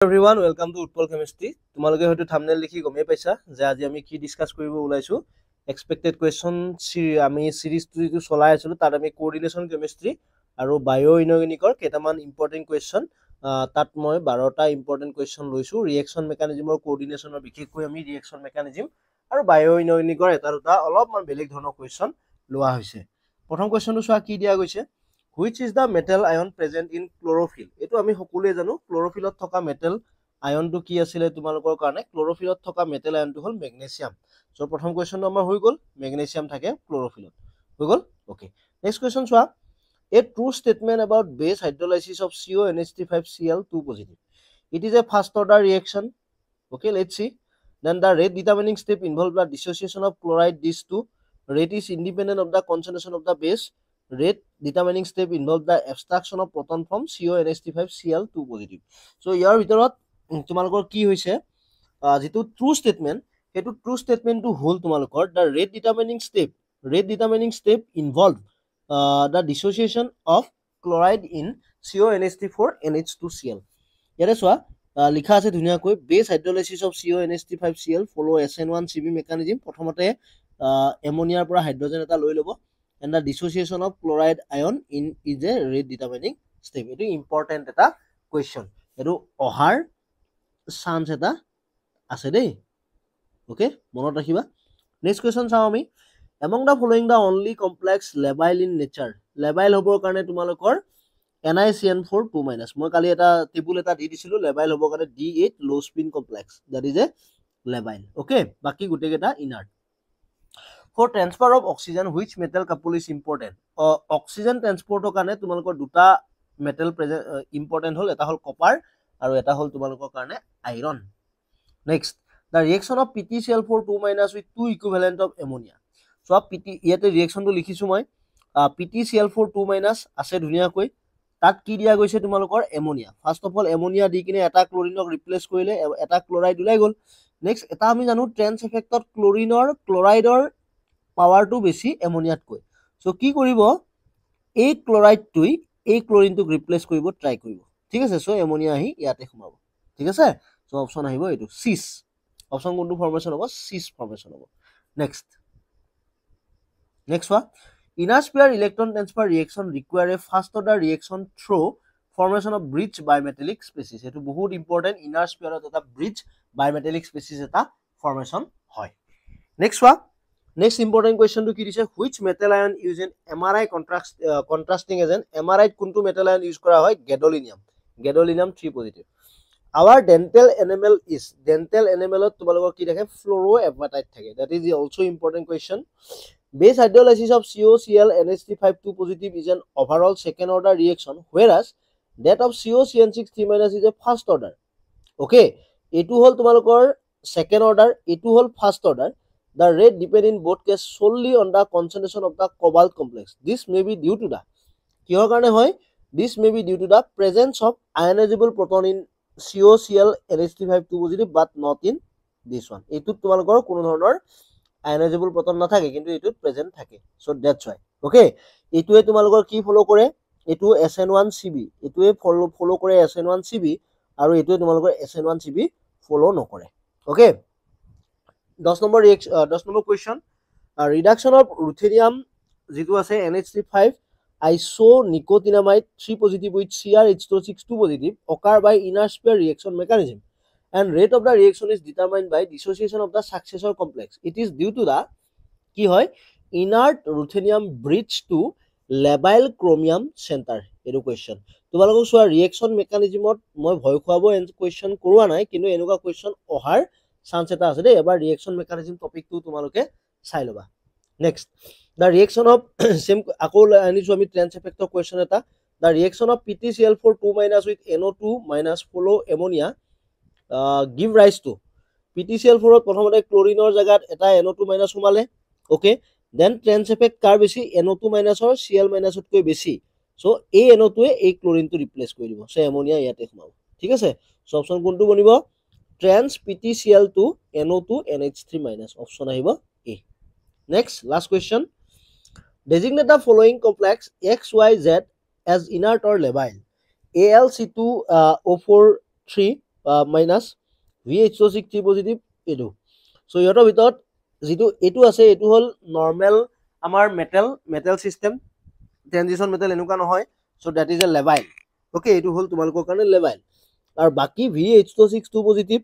Everyone, welcome to Utpal Chemistry. তোমালোকে হয়তো thumbnail লিখি গমে পাইছা যে আজি আমি কি ডিসকাস কৰিব ওলাইছো এক্সপেক্টেড কোৱেশ্চন আমি সিৰিজটো যিটো চলাই আছিলো তাত আমি কোঅৰ্ডিনেশ্যন কেমিষ্ট্ৰি আৰু বায়ো ইনঅৰ্গেনিকৰ কেইটামান ইম্পৰ্টেন্ট কোৱেশ্চন তাত মই 12টা ইম্পৰ্টেন্ট কোৱেশ্চন লৈছো ৰিএকচন মেকানিজমৰ কোঅৰ্ডিনেশ্যনৰ বিশেষকৈ আমি ৰিএকচন মেকানিজম আৰু বায়ো ইনঅৰ্গেনিকৰ এটা দুটা অলপমান বেলেগ ধৰণৰ কোৱেশ্চন লোৱা হৈছে প্ৰথম কোৱেশ্চনটো চোৱা কি দিয়া গৈছে Which is the metal ion present in chlorophyll? এটো আমি সকলোৱে জানো ক্লোৰোফিলত থকা মেটেল আয়নটো কি আছিল তোমালোকৰ কাৰণে ক্লোৰোফিলত থকা মেটেল আয়নটো হল মেগনেসিয়াম সো প্ৰথম কোৱেশ্চনটো আমাৰ হৈ গল মেগনেসিয়াম থাকে ক্লোৰোফিলত হৈ গল ওকে নেক্সট কোৱেশ্চন চোৱা A true statement about base hydrolysis of CONH3,5Cl2 positive. It is a first order reaction. Okay, let's see. Then the rate determining step involves the dissociation of chloride these two. Rate is independent of the concentration of the base. Rate determining step involves the abstraction of proton from CONH3,5Cl2 positive. So ইয়াৰ ভিতৰত তোমালোকৰ কি হৈছে যেটো true statement হেতু true statement two whole তোমালোকৰ the rate determining step involve the dissociation of chloride in CONH3,4NH2Cl. ইয়াৰে চোৱা লিখা আছে ধুনিয়াকৈ base hydrolysis of CONH3,5Cl follow SN1CB mechanism প্ৰথমতে এমোনিয়াৰ পৰা হাইড্ৰোজেন এটা লৈ লব and the dissociation of chloride ion in is a rate determining step. It is important eta question. Etu ohar chance eta ase dei. Okay, monot rakhiba. Next question চাও আমি among the following the only complex labile in nature. Labile hobor karone tumalokor NiCN4 2- মই কালি এটা table এটা দি দিছিলো labile hobor karone D8 low spin complex, that is a labile. Okay, baki gute geta inert. For transfer of oxygen, which metal couple is important? Oxygen transport karone tumalokor duta metal present important hol eta hol copper aru eta hol tumalokor karone iron. Next, the reaction of PtCl4 2- with 2 equivalent of ammonia. So PT yete reaction to likhisu moi PtCl4 2- ase dhunia koi tat ki dia goise tumalokor ammonia. First of all ammonia di kine eta chlorine replace korile eta chloride ulai gol. Next eta ami janu trans effect of chlorine or chloride or power to বেশি এমোনিয়াত কই so কি কৰিব এই chloride টুই এই chlorine two ৰিপ্লেস কৰিব try কৰিব ঠিক আছে সো এমোনিয়া আহি ইয়াতে সোমাব ঠিক আছে সো অপচন আহিব এটো সিস অপচন কোনটো ফৰ্মেশন হ'ব সিস ফৰ্মেশন হ'ব নেক্সট ওয়া inner sphere electron transfer reaction require a first order reaction through formation of bridge bimetallic species এটো বহুত ইম্পৰ্টেন্ট inner sphere এটা bridge bimetallic species এটা ফৰ্মেশন হয় নেক্সট ওয়া Next important question to ki which metal ion used in MRI contrasting agent MRI kuntu metal ion use kora hoy gadolinium 3 positive. Our dental enamel is dental enamel tumalokor ki thake fluoroapatite thake, that is also important question. Base hydrolysis of COCl NH3 2 positive is an overall second order reaction, whereas that of COCN6 3- is a first order. Okay, etu hol tumalokor second order, etu hol first order. The rate depend in both case solely on the concentration of the cobalt complex. This may be due to the কিহৰ কাৰণে হয় this may be due to the presence of ionizable proton in COCl NH3 2 positive but not in this one. এটুত তোমালোকৰ কোনো ধৰণৰ ionizable proton নাথাকে কিন্তু এটুত present থাকে so that's why. Okay, এটুৱে তোমালোকৰ কি ফলো কৰে এটু SN1CB এটুৱে ফলো কৰে SN1CB আৰু এটুৱে তোমালোকৰ SN1CB ফলো নকৰে. Okay, 10 number question, reduction of ruthenium jitu ase NH3 isonicotinamide 3 positive with CrH6 2 positive occur by inner sphere reaction mechanism and rate of the reaction is determined by dissociation of the successor complex. It is due to the ki hoy inert ruthenium bridge to labile chromium center. Edu question tumalok so reaction mechanism moi bhoy khuabo question korwa nai kintu enuka question ohar chance eta ase de ebar reaction mechanism topic tu tumaloke sai loba. Next, the reaction of same akol anisu ami trans effect question eta the reaction of PtCl4 2- with NO2- follow ammonia give rise to PtCl4 প্ৰথমতে ক্লোৰিনৰ জাগাত এটা NO2- সোমালে okay then trans effect কাৰ বেছি NO2- or Cl- তকৈ বেছি so এই NO2 এ এই chlorine two ৰিপ্লেস কৰি দিব so ammonia ইয়াতে সোমাব ঠিক আছে so অপচন কোনটো বনিব trans PtCl2 NO2 NH3- option ahibo A. Next, last question, designate the following complex XYZ as inert or labile. AlC2O4 3 minus VH2O6 3 positive এইটো সো ইহঁতৰ ভিতৰত যেটো এইটো আছে এইটো হল নৰ্মেল আমাৰ মেটেল সিস্টেম ট্ৰানজিশন মেটেল এনেকুৱা নহয় সো দ্যাট ইজ এ লেভাইল ওকে এইটো হল তোমালোকৰ কাৰণে লেভাইল আৰু বাকি VH2O6 2 পজিটিভ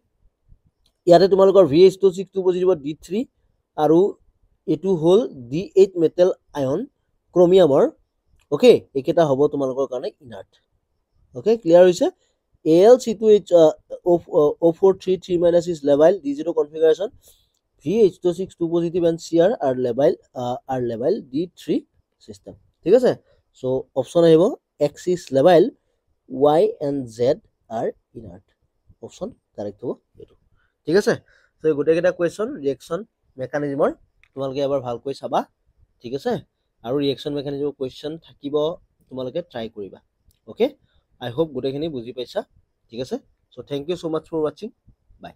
ইয়াতে তোমালোকৰ VH2O6 2 পজিটিভ D3 আৰু এইটো হল D8 মেটেল আয়ন ক্ৰোমিয়ামৰ ওকে একেটা হ'ব তোমালোকৰ কাৰণে ইনাৰ্ট ওকে ক্লিয়াৰ হৈছে AlC2H O433 minus is labile D0 configuration VH2O6 2 positive and Cr are labile D3 system ঠিক আছে so option আহিব X is labile Y and Z are inert option correct হ'ব এটো ঠিক আছে so গোটেইকেইটা question reaction মেকানিজমৰ তোমালোকে এবাৰ ভালকৈ চাবা ঠিক আছে আৰু ৰিএকচন মেকানিজমৰ কোৱেশ্চন থাকিব তোমালোকে ট্ৰাই কৰিবা ওকে I hope গোটেইখিনি বুজি পাইছা ঠিক আছে so thank you so much for watching bye